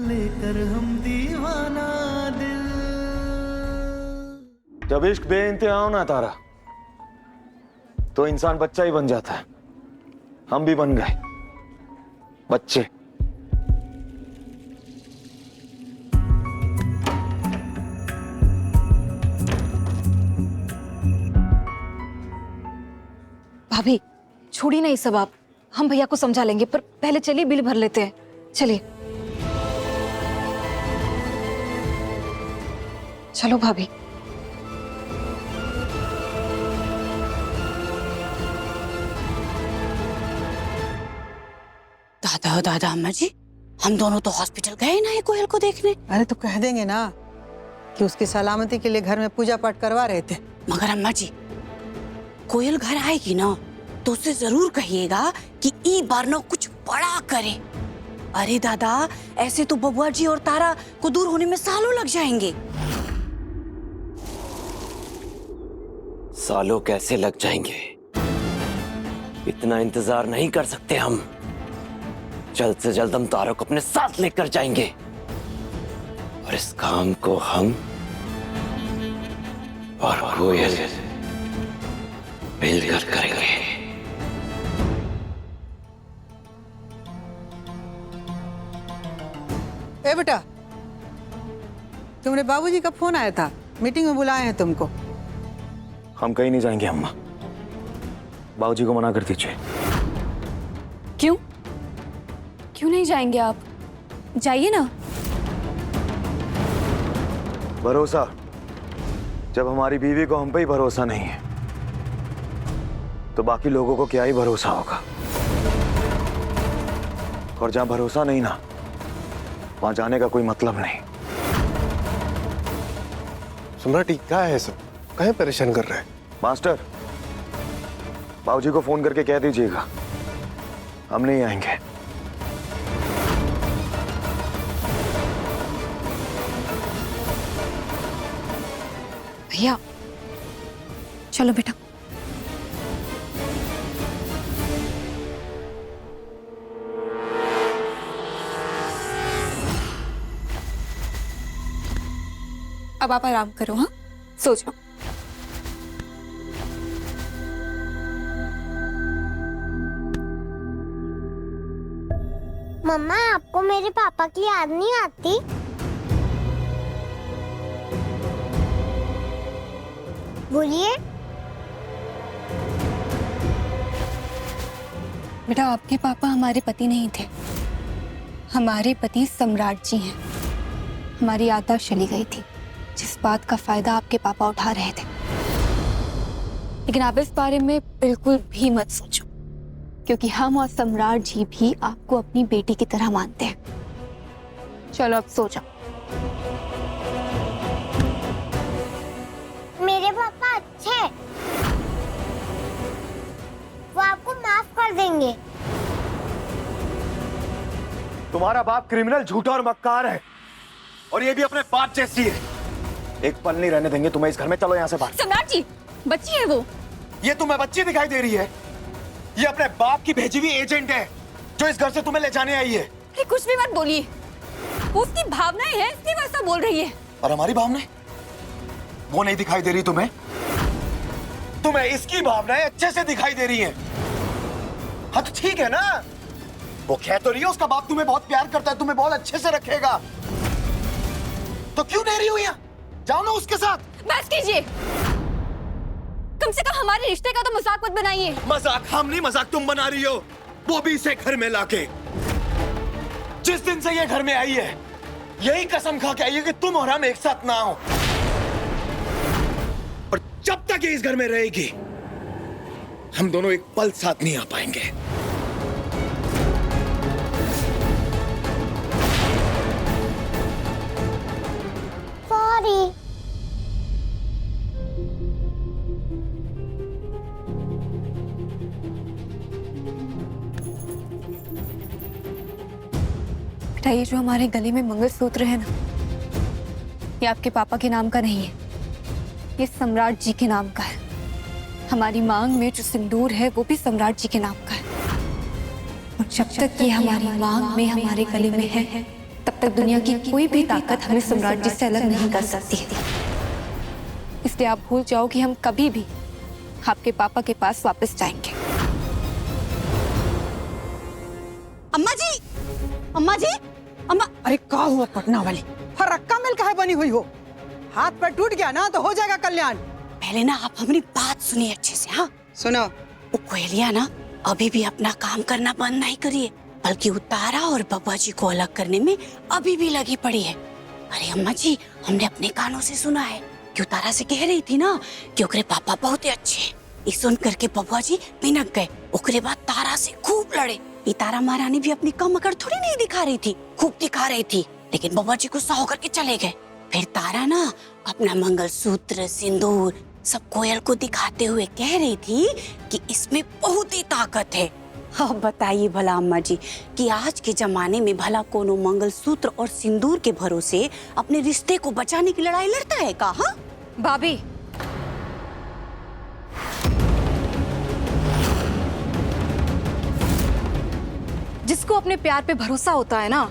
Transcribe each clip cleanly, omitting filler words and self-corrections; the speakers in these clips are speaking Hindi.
लेकर हम दीवाना दिल। जब इश्क बेइंतहा हो ना तारा, तो इंसान बच्चा ही बन जाता है। हम भी बन गए बच्चे। भाभी छोड़िए ना ये सब, आप हम भैया को समझा लेंगे, पर पहले चलिए बिल भर लेते हैं। चलिए चलो भाभी। दादा दादा अम्मा जी, हम दोनों तो हॉस्पिटल गए ना ये कोयल को देखने। अरे तो कह देंगे ना कि उसकी सलामती के लिए घर में पूजा पाठ करवा रहे थे। मगर अम्मा जी, कोयल घर आएगी ना तो उससे जरूर कहिएगा कि ई बार ना कुछ बड़ा करे। अरे दादा, ऐसे तो बबुआ जी और तारा को दूर होने में सालों लग जाएंगे। सालों कैसे लग जाएंगे, इतना इंतजार नहीं कर सकते हम। जल्द से जल्द हम तारा को अपने साथ लेकर जाएंगे और इस काम को हम और कोयल मिलकर करेंगे। ए बेटा, तुमने बाबूजी का फोन आया था, मीटिंग में बुलाए हैं तुमको। हम कहीं नहीं जाएंगे अम्मा, बाबूजी को मना कर दीजिए। क्यों क्यों नहीं जाएंगे आप? जाइए ना। भरोसा, जब हमारी बीवी को हम पे ही भरोसा नहीं है तो बाकी लोगों को क्या ही भरोसा होगा। और जहां भरोसा नहीं ना, वहां जाने का कोई मतलब नहीं। सम्राट क्या है सब, काहे परेशान कर रहे हैं? मास्टर, बाबूजी को फोन करके कह दीजिएगा हम नहीं आएंगे। भैया चलो बेटा। अब आप आराम करो, हाँ सो जाओ। मम्मा, आपको मेरे पापा की याद नहीं आती? बोलिए। बेटा, आपके पापा हमारे पति नहीं थे, हमारे पति सम्राट जी हैं। हमारी याददाश्त चली गई थी, जिस बात का फायदा आपके पापा उठा रहे थे। लेकिन आप इस बारे में बिल्कुल भी मत सोचो, क्योंकि हम और सम्राट जी भी आपको अपनी बेटी की तरह मानते हैं। चलो अब सो जाओ। मेरे पापा अच्छे हैं, वो आपको माफ कर देंगे। तुम्हारा बाप क्रिमिनल, झूठा और मक्कार है, और ये भी अपने बाप जैसी है। एक पल नहीं रहने देंगे तुम्हें इस घर में। चलो यहाँ से बाहर। सम्राट जी, बच्ची है वो। ये तुम्हें बच्ची दिखाई दे रही है? ये अपने बाप की भेजी हुई एजेंट है जो इस घर से तुम्हें ले जाने आई है। अरे कुछ भी मत बोलिए, वो उसकी भावनाएं हैं इसलिए वो ऐसा बोल रही है। और हमारी भावनाएं वो नहीं दिखाई दे रही तुम्हें? तुम्हें इसकी भावनाएं अच्छे से दिखाई दे रही हैं। हाँ तो ठीक है ना, वो कह तो रही है उसका बाप तुम्हें बहुत प्यार करता है, तुम्हें बहुत अच्छे से रखेगा, तो क्यों नहीं रही हो यहाँ? जाओ ना उसके साथ। बस कीजिए, कम से कम हमारे रिश्ते का तो मजाक मत बनाइए। मजाक हम नहीं, मजाक तुम बना रही हो, वो भी इसे घर में लाके। जिस दिन से ये घर में आई है, यही कसम खा के आई है कि तुम और हम एक साथ ना हो, और जब तक ये इस घर में रहेगी हम दोनों एक पल साथ नहीं आ पाएंगे। सॉरी। बेटा, ये जो हमारे गले में मंगलसूत्र है ना, ये आपके पापा के नाम का नहीं है, ये सम्राट जी के नाम का है। हमारी मांग में जो सिंदूर है वो भी सम्राट जी के नाम का है। और जब तक ये हमारी मांग में, हमारे गले में है, तब तक दुनिया की कोई भी ताकत हमें सम्राट जी से अलग नहीं कर सकती है। इसलिए आप भूल जाओ कि हम कभी भी आपके पापा के पास वापस जाएंगे। अम्मा जी, अम्मा जी, अम्मा। अरे का हुआ पटना वाली, फरक्का मिल काहे बनी हुई हो? हाथ पर टूट गया ना तो हो जाएगा कल्याण। पहले ना आप हमारी बात सुनिए अच्छे से। हाँ सुनो, वो कोयलिया ना अभी भी अपना काम करना बंद नहीं करिए, बल्कि उतारा और बब्बा जी को अलग करने में अभी भी लगी पड़ी है। अरे अम्मा जी, हमने अपने कानों से सुना है कि उतारा से कह रही थी ना कि ओकरे पापा बहुत ही अच्छे हैं। ये सुन करके बब्बा जी बिनक गए। ओकरे बाद तारा से खूब लड़े। ये तारा महारानी भी अपनी कम अकड़ थोड़ी नहीं दिखा रही थी, खूब दिखा रही थी, लेकिन बब्बा जी गुस्सा होकर के चले गए। फिर तारा ना अपना मंगलसूत्र, सिंदूर सब कोयल को दिखाते हुए कह रही थी कि इसमें बहुत ही ताकत है। अब बताइए भला अम्मा जी कि आज के जमाने में भला कोनो मंगलसूत्र और सिंदूर के भरोसे अपने रिश्ते को बचाने की लड़ाई लड़ता है का? हाँ भाभी, जिसको अपने प्यार पे भरोसा होता है ना,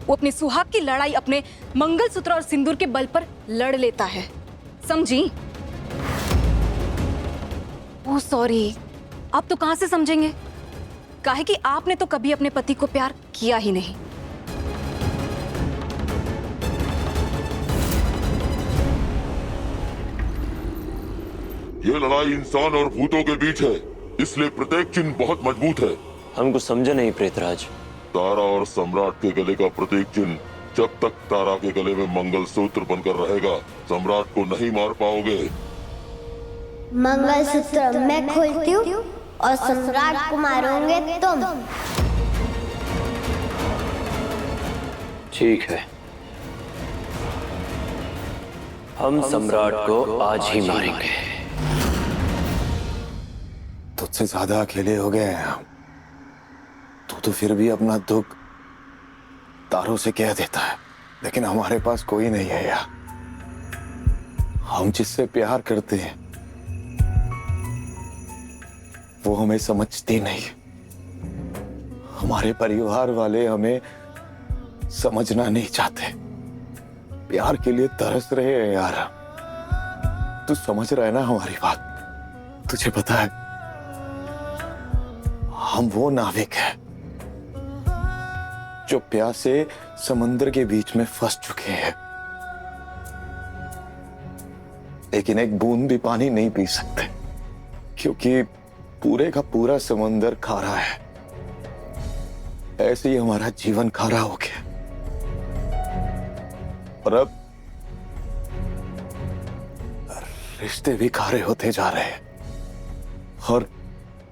वो अपने सुहाग की लड़ाई अपने मंगलसूत्र और सिंदूर के बल पर लड़ लेता है, समझी? ओह सॉरी, आप तो कहां से समझेंगे? काहे कि आपने तो कभी अपने पति को प्यार किया ही नहीं। ये लड़ाई इंसान और भूतों के बीच है, इसलिए प्रत्येक चिन्ह बहुत मजबूत है। हम कुछ समझे नहीं प्रेतराज। तारा और सम्राट के गले का प्रत्येक चिन्ह जब तक तारा के गले में मंगलसूत्र बनकर रहेगा, सम्राट को नहीं मार पाओगे। मंगलसूत्र मैं खोलती हूँ और सम्राट को मारोगे तुम। ठीक है, हम सम्राट को आज ही मारेंगे। तुझसे ज्यादा अकेले हो गए हैं हम। तू तो फिर भी अपना दुख तारों से कह देता है, लेकिन हमारे पास कोई नहीं है यार। हम जिससे प्यार करते हैं वो हमें समझती नहीं। हमारे परिवार वाले हमें समझना नहीं चाहते। प्यार के लिए तरस रहे हैं यार। तू समझ रहा है ना हमारी बात? तुझे पता है हम वो नाविक हैं जो प्यास से समुद्र के बीच में फंस चुके हैं, लेकिन एक बूंद भी पानी नहीं पी सकते क्योंकि पूरे का पूरा समुद्र खारा है। ऐसे ही हमारा जीवन खारा हो गया और अब रिश्ते भी खारे होते जा रहे हैं और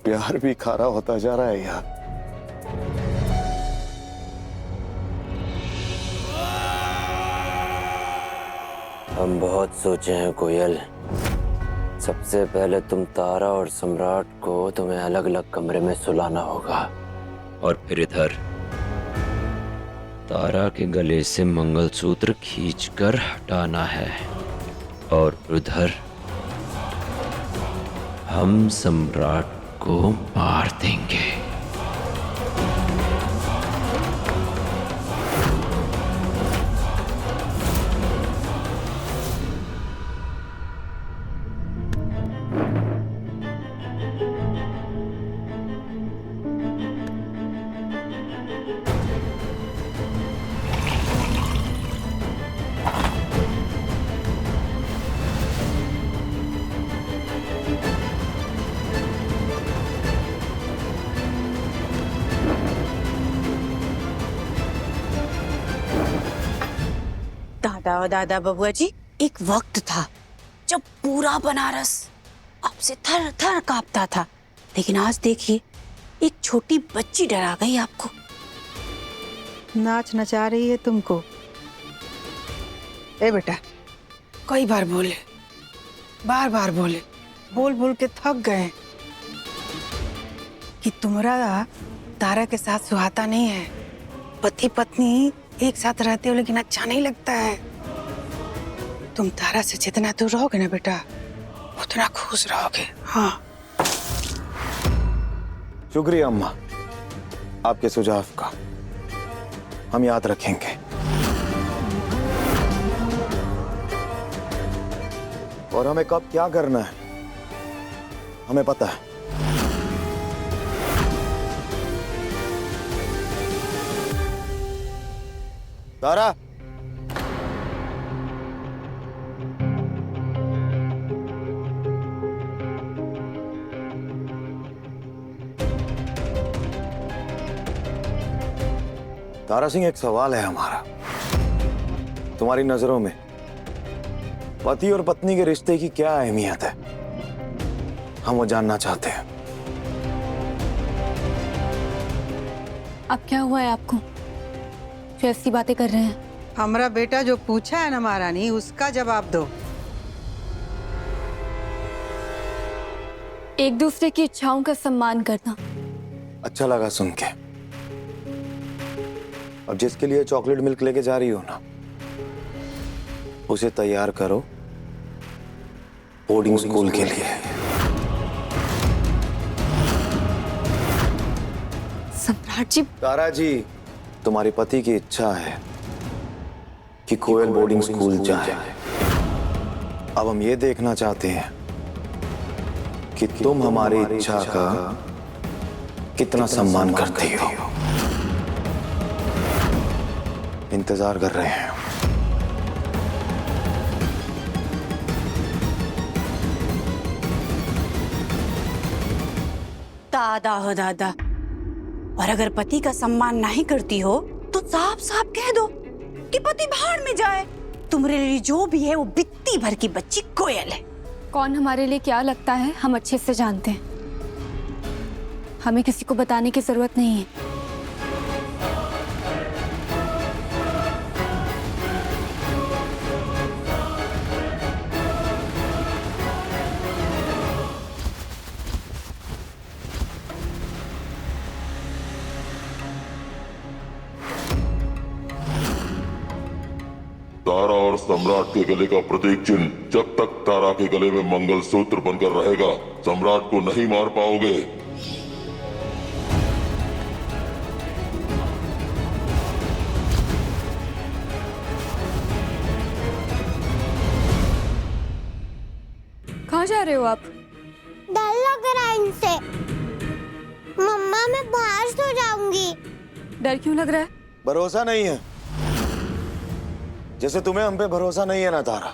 प्यार भी खारा होता जा रहा है यार। हम बहुत सोचे हैं कोयल। सबसे पहले तुम तारा और सम्राट को तुम्हें अलग अलग कमरे में सुलाना होगा और फिर इधर तारा के गले से मंगलसूत्र खींचकर हटाना है और उधर हम सम्राट को मार देंगे। दादा और दादा बबुआ जी, एक वक्त था जब पूरा बनारस आपसे थर थर कांपता था, लेकिन आज देखिए एक छोटी बच्ची डरा गई आपको। नाच नचा रही है तुमको। ए बेटा, कई बार बोले, बार बार बोले, बोल बोल के थक गए कि तुम्हारा तारा के साथ सुहाता नहीं है। पति पत्नी एक साथ रहते हो लेकिन अच्छा नहीं लगता है। तुम तारा से जितना दूर रहोगे ना बेटा, उतना खुश रहोगे। हाँ, शुक्रिया अम्मा आपके सुझाव का, हम याद रखेंगे। और हमें कब क्या करना है हमें पता है। तारा, तारा सिंह, एक सवाल है हमारा। तुम्हारी नजरों में पति और पत्नी के रिश्ते की क्या अहमियत है, हम वो जानना चाहते हैं। अब क्या हुआ है आपको जो ऐसी बातें कर रहे हैं? हमारा बेटा जो पूछा है ना महारानी, उसका जवाब दो। एक दूसरे की इच्छाओं का सम्मान करना। अच्छा लगा सुन के। अब जिसके लिए चॉकलेट मिल्क लेके जा रही हो ना, उसे तैयार करो बोर्डिंग स्कूल के लिए। सम्राट जी, तारा जी, तुम्हारे पति की इच्छा है कि कोयल बोर्डिंग स्कूल जाए। अब हम ये देखना चाहते हैं कि तुम हमारी इच्छा का कितना सम्मान करती हो। इंतजार कर रहे हैं। दादा हो दादा, और अगर पति का सम्मान नहीं करती हो तो साफ साफ कह दो कि पति भाड़ में जाए। तुम्हारे लिए जो भी है वो बित्ती भर की बच्ची कोयल है। कौन हमारे लिए क्या लगता है हम अच्छे से जानते हैं। हमें किसी को बताने की जरूरत नहीं है। तारा और सम्राट के गले का प्रतीक चिन्ह जब तक तारा के गले में मंगलसूत्र बनकर रहेगा, सम्राट को नहीं मार पाओगे। कहाँ जा रहे हो आप? डर लग रहा है इनसे। मम्मा, मैं बाहर सो जाऊंगी। डर क्यों लग रहा है? भरोसा नहीं है, जैसे तुम्हें हम पे भरोसा नहीं है ना तारा,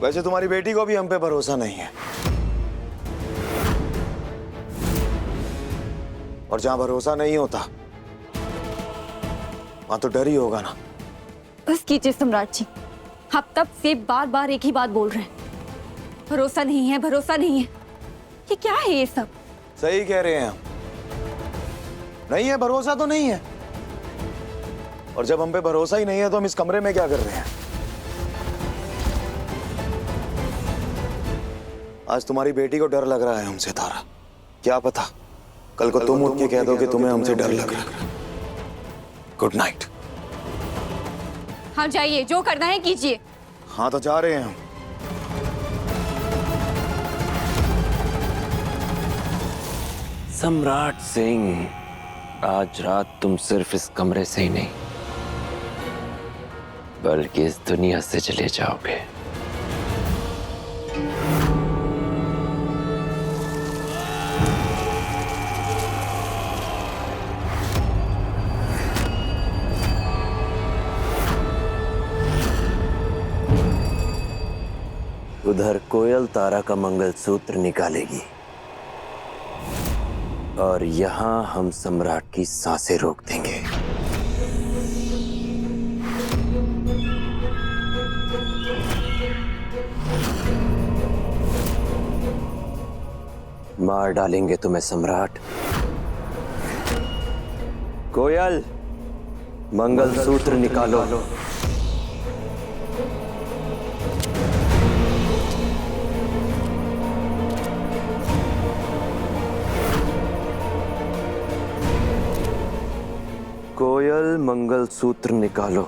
वैसे तुम्हारी बेटी को भी हम पे भरोसा नहीं है। और जहां भरोसा नहीं होता वहां तो डर ही होगा ना। बस कीजिए सम्राट जी, आप तब से बार बार एक ही बात बोल रहे हैं। भरोसा नहीं है, भरोसा नहीं है। ये क्या है ये सब? सही कह रहे हैं हम, नहीं है भरोसा तो नहीं है। और जब हम पे भरोसा ही नहीं है तो हम इस कमरे में क्या कर रहे हैं? आज तुम्हारी बेटी को डर लग रहा है हमसे तारा। क्या पता कल को तुम उठ के कह दो कि तुम्हें हमसे डर लग रहा है। Good night. हाँ जाइए, जो करना है कीजिए। हाँ तो जा रहे हैं हम। सम्राट सिंह, आज रात तुम सिर्फ इस कमरे से ही नहीं बल्कि इस दुनिया से चले जाओगे। उधर कोयल तारा का मंगलसूत्र निकालेगी और यहां हम सम्राट की सांसें रोक देंगे। मार डालेंगे तुम्हें सम्राट। कोयल, मंगलसूत्र निकालो। कोयल, मंगलसूत्र निकालो।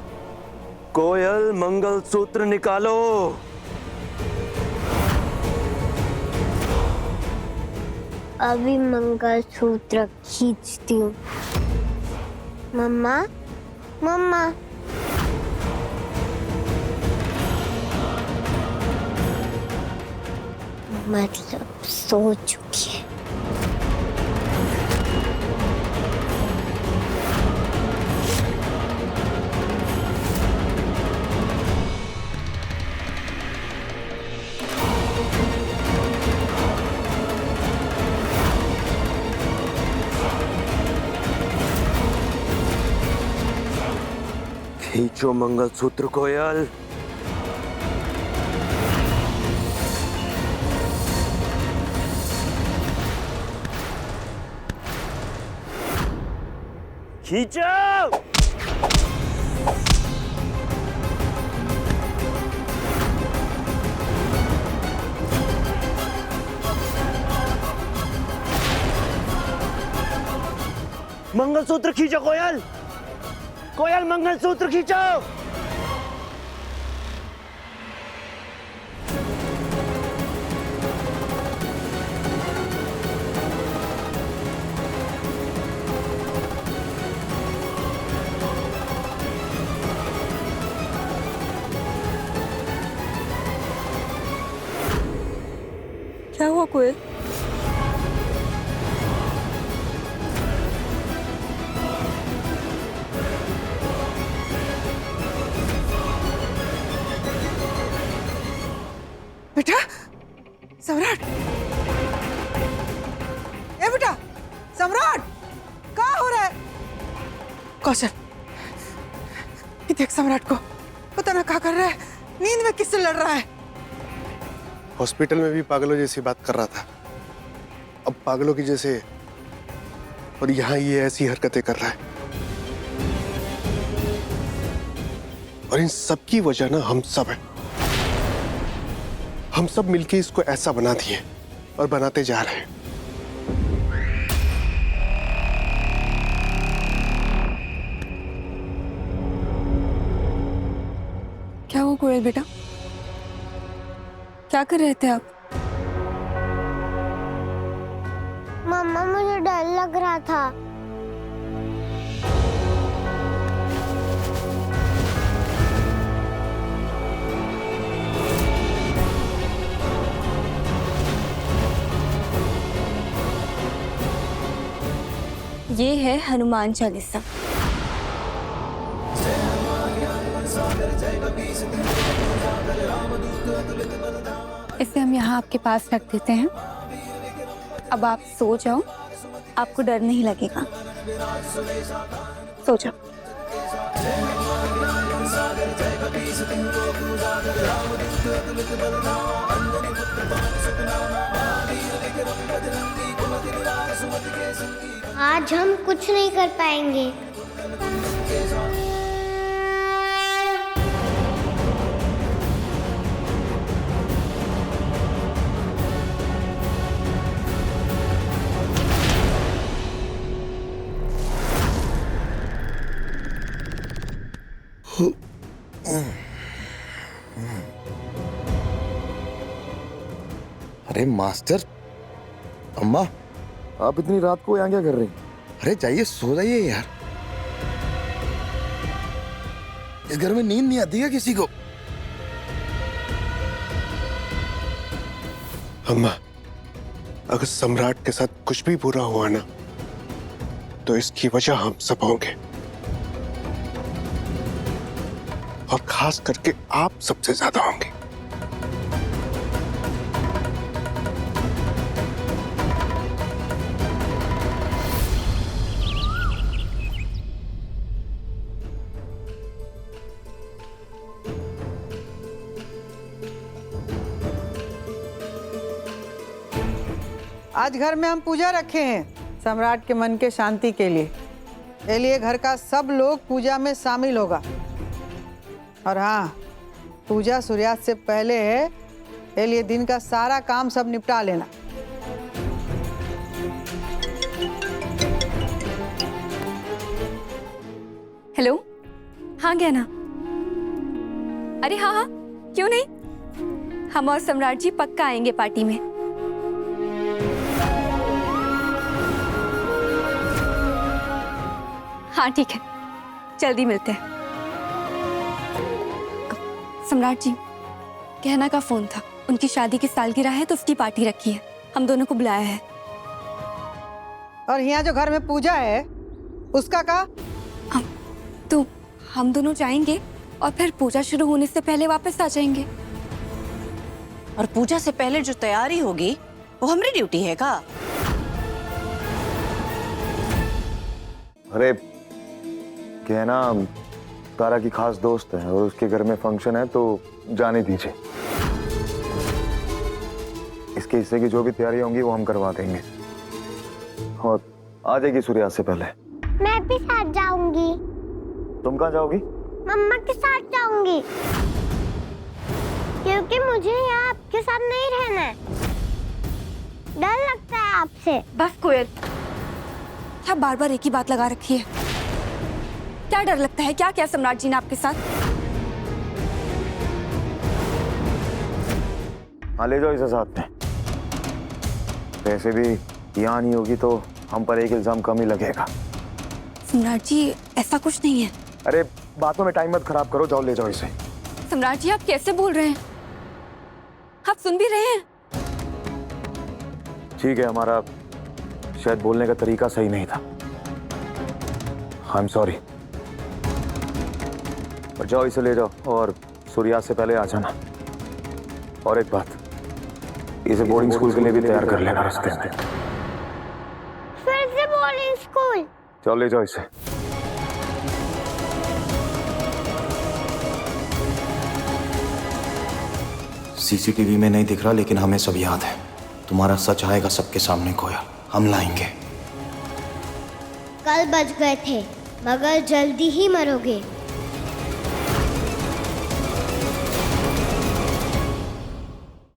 कोयल, मंगलसूत्र निकालो। अभी मंगलसूत्र खींचती हूँ। मम्मा, मम्मा। मतलब सो चुकी है। खींचो मंगलसूत्र कोयल। खींचो। मंगलसूत्र खींचो कोयल। कोयल मंगलसूत्र खींचो। क्या हुआ कोयल? बेटा सम्राट, ए बेटा सम्राट, क्या हो रहा है? कौशल, ये देख सम्राट को, पता ना क्या कर रहा है, नींद में किससे लड़ रहा है। हॉस्पिटल में भी पागलों जैसी बात कर रहा था, अब पागलों की जैसे, और यहाँ ये ऐसी हरकतें कर रहा है। और इन सब की वजह ना हम सब है। हम सब मिलके इसको ऐसा बना दिए और बनाते जा रहे हैं। क्या हुआ कोयल बेटा? क्या कर रहे थे आप? मम्मा मुझे डर लग रहा था। ये है हनुमान चालीसा। इसे हम यहाँ आपके पास रख देते हैं। अब आप सो जाओ, आपको डर नहीं लगेगा। सो जाओ। आज हम कुछ नहीं कर पाएंगे। अरे मास्टर, अम्मा, आप इतनी रात को यहाँ क्या कर रही हैं? अरे जाइए, सो जाइए यार। इस घर में नींद नहीं आती है किसी को? अम्मा, अगर सम्राट के साथ कुछ भी बुरा हुआ ना, तो इसकी वजह हम सब होंगे, और खास करके आप सबसे ज्यादा होंगे। आज घर में हम पूजा रखे हैं सम्राट के मन के शांति के लिए। इसलिए घर का सब लोग पूजा में शामिल होगा। और हाँ, पूजा सूर्यास्त से पहले है, इसलिए दिन का सारा काम सब निपटा लेना। हेलो, हाँ ज्ञाना। अरे हाँ हाँ, क्यों नहीं, हम और सम्राट जी पक्का आएंगे पार्टी में। हाँ ठीक है, जल्दी मिलते हैं। सम्राट जी, कहना का फोन था। उनकी शादी की सालगिरह है तो उसकी पार्टी रखी है, हम दोनों को बुलाया है। और यहाँ जो घर में पूजा है उसका का? तो हम दोनों जाएंगे और फिर पूजा शुरू होने से पहले वापस आ जाएंगे। और पूजा से पहले जो तैयारी होगी वो हमारी ड्यूटी है का? अरे क्या है ना, तारा की खास दोस्त है और उसके घर में फंक्शन है तो जाने दीजिए। इसके हिस्से की जो भी तैयारी होंगी वो हम करवा देंगे और आ जाएगी सूर्यास्त से पहले। मैं भी साथ जाऊंगी। तुम कहाँ जाओगी? मम्मा के साथ जाऊंगी क्योंकि मुझे यहाँ आपके साथ नहीं रहना है। डर लगता है आपसे। बस कोयल, क्या बार बार एक ही बात लगा रखी है? क्या डर लगता है? क्या क्या सम्राट जी ने आपके साथ? हाँ ले जाओ इसे साथ में। वैसे भी यहाँ नहीं होगी तो हम पर एक इल्जाम कम ही लगेगा। सम्राट जी ऐसा कुछ नहीं है। अरे बातों में टाइम मत खराब करो, जाओ ले जाओ इसे। सम्राट जी आप कैसे बोल रहे हैं? आप सुन भी रहे हैं? ठीक है, हमारा शायद बोलने का तरीका सही नहीं था। I am sorry. और जाओ इसे ले जाओ और सूर्यास्त से पहले आ जाना। और एक बात, इसे बोर्डिंग स्कूल के लिए भी तैयार कर लेना रास्ते में। फिर से बोर्डिंग स्कूल? चलो ले जाओ इसे। सीसीटीवी में नहीं दिख रहा लेकिन हमें सब याद है। तुम्हारा सच आएगा सबके सामने कोयल, हम लाएंगे। कल बच गए थे मगर जल्दी ही मरोगे।